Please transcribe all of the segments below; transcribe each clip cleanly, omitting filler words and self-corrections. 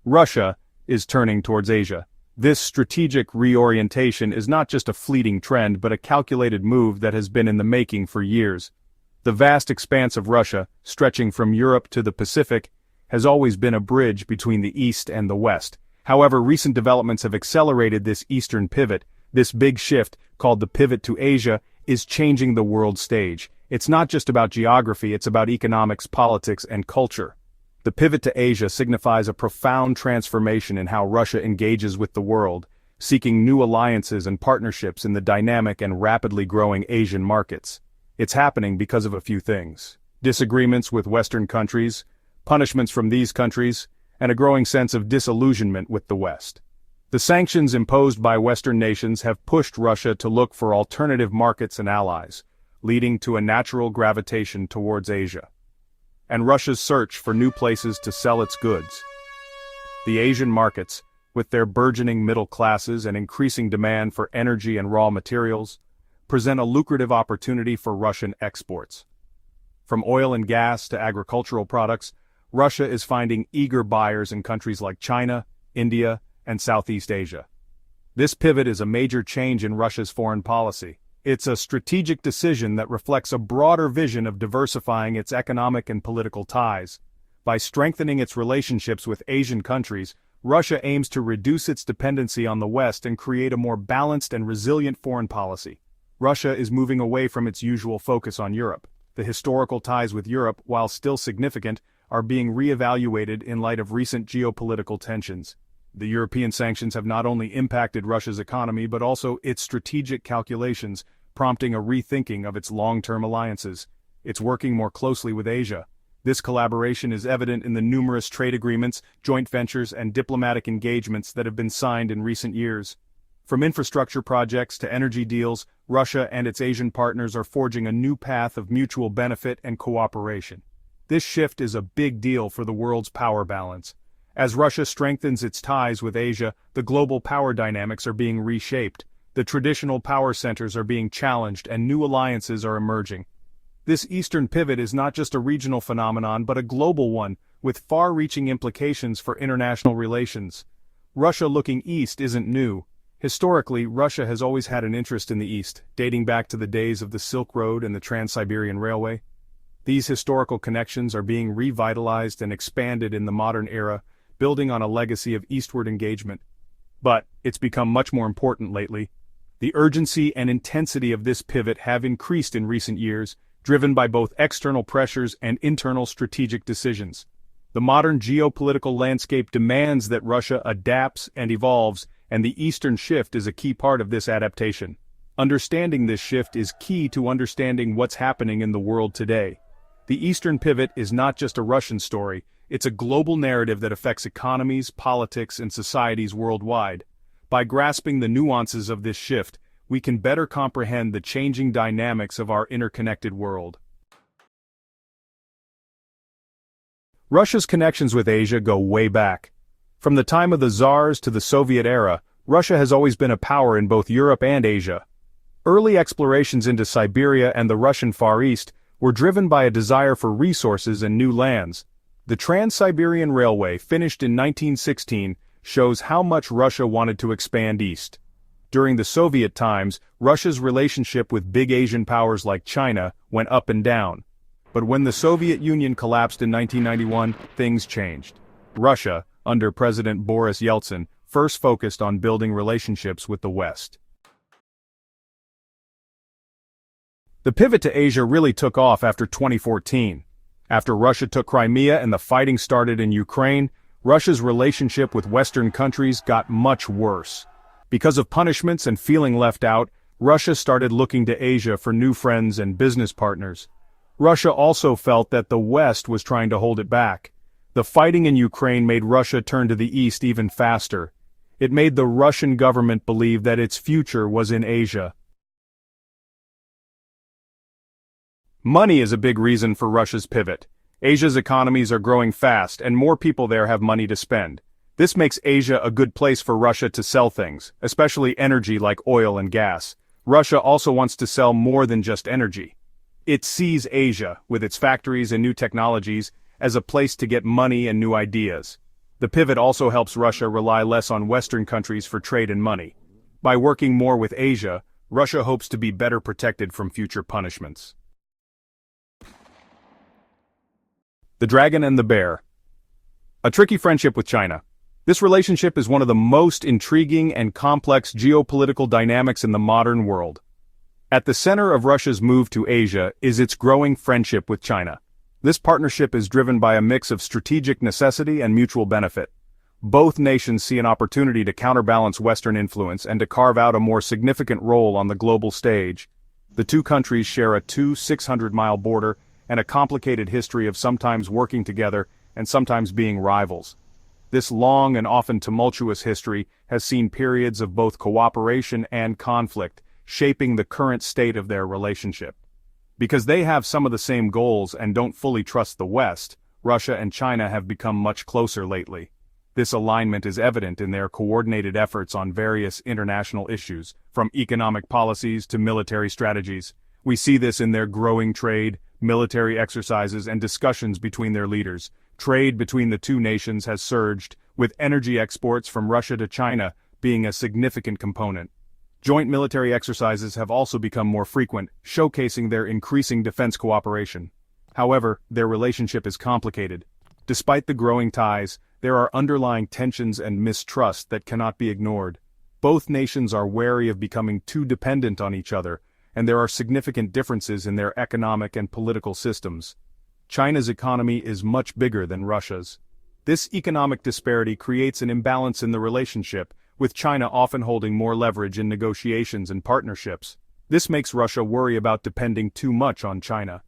Russia is turning towards Asia. This strategic reorientation is not just a fleeting trend but a calculated move that has been in the making for years. The vast expanse of Russia, stretching from Europe to the Pacific, has always been a bridge between the East and the West. However, recent developments have accelerated this eastern pivot. This big shift, called the pivot to Asia, is changing the world stage. It's not just about geography, it's about economics, politics, and culture. The pivot to Asia signifies a profound transformation in how Russia engages with the world, seeking new alliances and partnerships in the dynamic and rapidly growing Asian markets. It's happening because of a few things: disagreements with Western countries, punishments from these countries, and a growing sense of disillusionment with the West. The sanctions imposed by Western nations have pushed Russia to look for alternative markets and allies, leading to a natural gravitation towards Asia. And Russia's search for new places to sell its goods. The Asian markets, with their burgeoning middle classes and increasing demand for energy and raw materials, present a lucrative opportunity for Russian exports. From oil and gas to agricultural products, Russia is finding eager buyers in countries like China, India, and Southeast Asia. This pivot is a major change in Russia's foreign policy. It's a strategic decision that reflects a broader vision of diversifying its economic and political ties. By strengthening its relationships with Asian countries, Russia aims to reduce its dependency on the West and create a more balanced and resilient foreign policy. Russia is moving away from its usual focus on Europe. The historical ties with Europe, while still significant, are being re-evaluated in light of recent geopolitical tensions. The European sanctions have not only impacted Russia's economy but also its strategic calculations, prompting a rethinking of its long-term alliances. It's working more closely with Asia. This collaboration is evident in the numerous trade agreements, joint ventures, and diplomatic engagements that have been signed in recent years. From infrastructure projects to energy deals, Russia and its Asian partners are forging a new path of mutual benefit and cooperation. This shift is a big deal for the world's power balance. As Russia strengthens its ties with Asia, the global power dynamics are being reshaped. The traditional power centers are being challenged and new alliances are emerging. This eastern pivot is not just a regional phenomenon but a global one, with far-reaching implications for international relations. Russia looking east isn't new. Historically, Russia has always had an interest in the East, dating back to the days of the Silk Road and the Trans-Siberian Railway. These historical connections are being revitalized and expanded in the modern era, building on a legacy of eastward engagement. But it's become much more important lately. The urgency and intensity of this pivot have increased in recent years, driven by both external pressures and internal strategic decisions. The modern geopolitical landscape demands that Russia adapts and evolves, and the Eastern shift is a key part of this adaptation. Understanding this shift is key to understanding what's happening in the world today. The Eastern pivot is not just a Russian story, it's a global narrative that affects economies, politics, and societies worldwide. By grasping the nuances of this shift, we can better comprehend the changing dynamics of our interconnected world. Russia's connections with Asia go way back. From the time of the Tsars to the Soviet era, Russia has always been a power in both Europe and Asia. Early explorations into Siberia and the Russian Far East were driven by a desire for resources and new lands. The Trans-Siberian Railway, finished in 1916, shows how much Russia wanted to expand east. During the Soviet times, Russia's relationship with big Asian powers like China went up and down. But when the Soviet Union collapsed in 1991, things changed. Russia, under President Boris Yeltsin, first focused on building relationships with the West. The pivot to Asia really took off after 2014. After Russia took Crimea and the fighting started in Ukraine, Russia's relationship with Western countries got much worse. Because of punishments and feeling left out, Russia started looking to Asia for new friends and business partners. Russia also felt that the West was trying to hold it back. The fighting in Ukraine made Russia turn to the East even faster. It made the Russian government believe that its future was in Asia. Money is a big reason for Russia's pivot. Asia's economies are growing fast and more people there have money to spend. This makes Asia a good place for Russia to sell things, especially energy like oil and gas. Russia also wants to sell more than just energy. It sees Asia, with its factories and new technologies, as a place to get money and new ideas. The pivot also helps Russia rely less on Western countries for trade and money. By working more with Asia, Russia hopes to be better protected from future punishments. The Dragon and the Bear. A tricky friendship with China. This relationship is one of the most intriguing and complex geopolitical dynamics in the modern world. At the center of Russia's move to Asia is its growing friendship with China. This partnership is driven by a mix of strategic necessity and mutual benefit. Both nations see an opportunity to counterbalance Western influence and to carve out a more significant role on the global stage. The two countries share a 600-mile border and a complicated history of sometimes working together and sometimes being rivals. This long and often tumultuous history has seen periods of both cooperation and conflict, shaping the current state of their relationship. Because they have some of the same goals and don't fully trust the West, Russia and China have become much closer lately. This alignment is evident in their coordinated efforts on various international issues, from economic policies to military strategies. We see this in their growing trade, military exercises, and discussions between their leaders. Trade between the two nations has surged, with energy exports from Russia to China being a significant component. Joint military exercises have also become more frequent, showcasing their increasing defense cooperation. However, their relationship is complicated. Despite the growing ties, there are underlying tensions and mistrust that cannot be ignored. Both nations are wary of becoming too dependent on each other, and there are significant differences in their economic and political systems. China's economy is much bigger than Russia's. This economic disparity creates an imbalance in the relationship, with China often holding more leverage in negotiations and partnerships. This makes Russia worry about depending too much on China.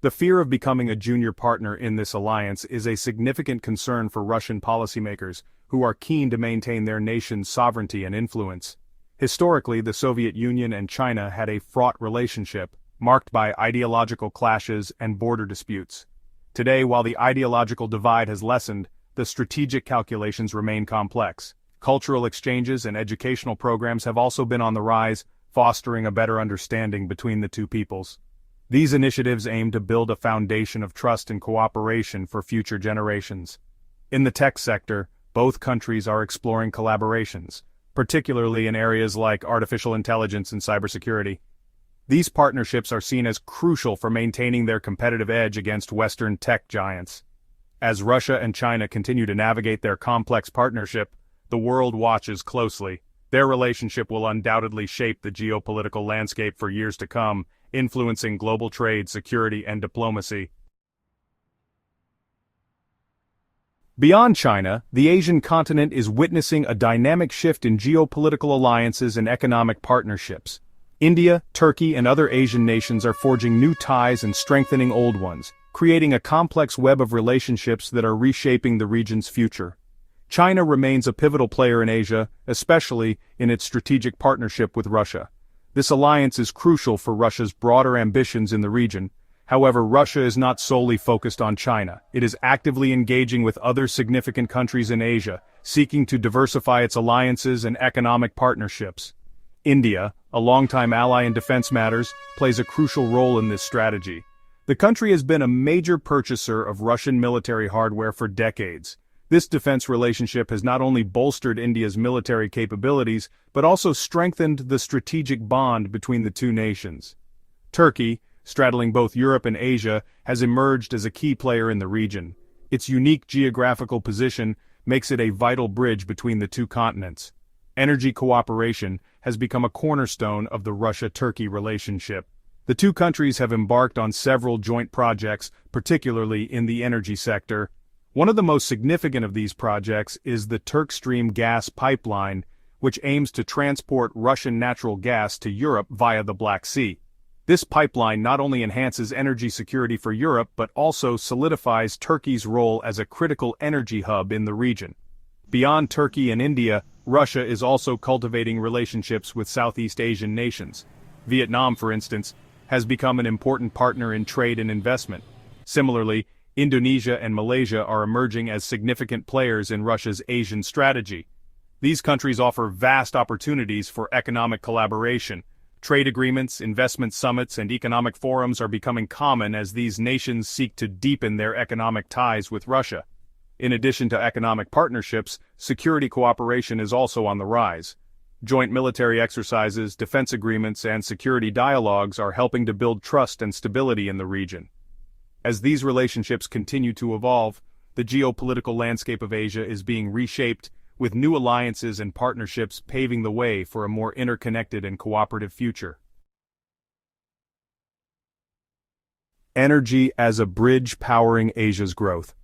The fear of becoming a junior partner in this alliance is a significant concern for Russian policymakers, who are keen to maintain their nation's sovereignty and influence. Historically, the Soviet Union and China had a fraught relationship, marked by ideological clashes and border disputes. Today, while the ideological divide has lessened, the strategic calculations remain complex. Cultural exchanges and educational programs have also been on the rise, fostering a better understanding between the two peoples. These initiatives aim to build a foundation of trust and cooperation for future generations. In the tech sector, both countries are exploring collaborations, particularly in areas like artificial intelligence and cybersecurity. These partnerships are seen as crucial for maintaining their competitive edge against Western tech giants. As Russia and China continue to navigate their complex partnership, the world watches closely. Their relationship will undoubtedly shape the geopolitical landscape for years to come, influencing global trade, security, and diplomacy. Beyond China, the Asian continent is witnessing a dynamic shift in geopolitical alliances and economic partnerships. India, Turkey, and other Asian nations are forging new ties and strengthening old ones, creating a complex web of relationships that are reshaping the region's future. China remains a pivotal player in Asia, especially in its strategic partnership with Russia. This alliance is crucial for Russia's broader ambitions in the region. However, Russia is not solely focused on China. It is actively engaging with other significant countries in Asia, seeking to diversify its alliances and economic partnerships. India, a longtime ally in defense matters, plays a crucial role in this strategy. The country has been a major purchaser of Russian military hardware for decades. This defense relationship has not only bolstered India's military capabilities, but also strengthened the strategic bond between the two nations. Turkey, straddling both Europe and Asia, has emerged as a key player in the region. Its unique geographical position makes it a vital bridge between the two continents. Energy cooperation has become a cornerstone of the Russia-Turkey relationship. The two countries have embarked on several joint projects, particularly in the energy sector. One of the most significant of these projects is the Turkstream gas pipeline, which aims to transport Russian natural gas to Europe via the Black Sea. This pipeline not only enhances energy security for Europe but also solidifies Turkey's role as a critical energy hub in the region. Beyond Turkey and India, Russia is also cultivating relationships with Southeast Asian nations. Vietnam, for instance, has become an important partner in trade and investment. Similarly, Indonesia and Malaysia are emerging as significant players in Russia's Asian strategy. These countries offer vast opportunities for economic collaboration. Trade agreements, investment summits, and economic forums are becoming common as these nations seek to deepen their economic ties with Russia. In addition to economic partnerships, security cooperation is also on the rise. Joint military exercises, defense agreements, and security dialogues are helping to build trust and stability in the region. As these relationships continue to evolve, the geopolitical landscape of Asia is being reshaped, with new alliances and partnerships paving the way for a more interconnected and cooperative future. Energy as a bridge powering Asia's growth.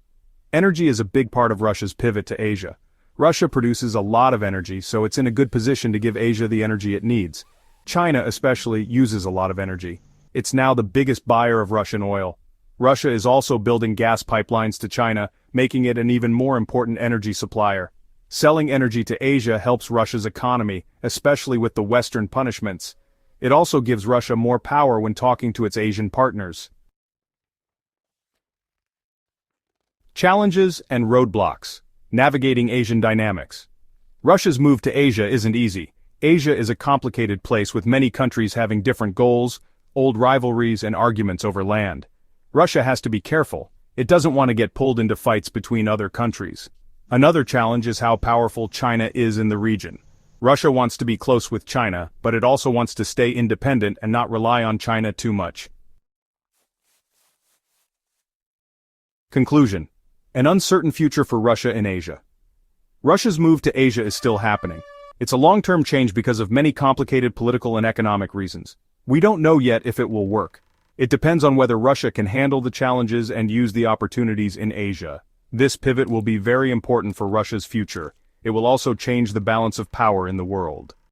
Energy is a big part of Russia's pivot to Asia. Russia produces a lot of energy, so it's in a good position to give Asia the energy it needs. China especially uses a lot of energy. It's now the biggest buyer of Russian oil. Russia is also building gas pipelines to China, making it an even more important energy supplier. Selling energy to Asia helps Russia's economy, especially with the Western punishments. It also gives Russia more power when talking to its Asian partners. Challenges and roadblocks. Navigating Asian dynamics. Russia's move to Asia isn't easy. Asia is a complicated place with many countries having different goals, old rivalries, and arguments over land. Russia has to be careful. It doesn't want to get pulled into fights between other countries. Another challenge is how powerful China is in the region. Russia wants to be close with China, but it also wants to stay independent and not rely on China too much. Conclusion. An uncertain future for Russia in Asia. Russia's move to Asia is still happening. It's a long-term change because of many complicated political and economic reasons. We don't know yet if it will work. It depends on whether Russia can handle the challenges and use the opportunities in Asia. This pivot will be very important for Russia's future. It will also change the balance of power in the world.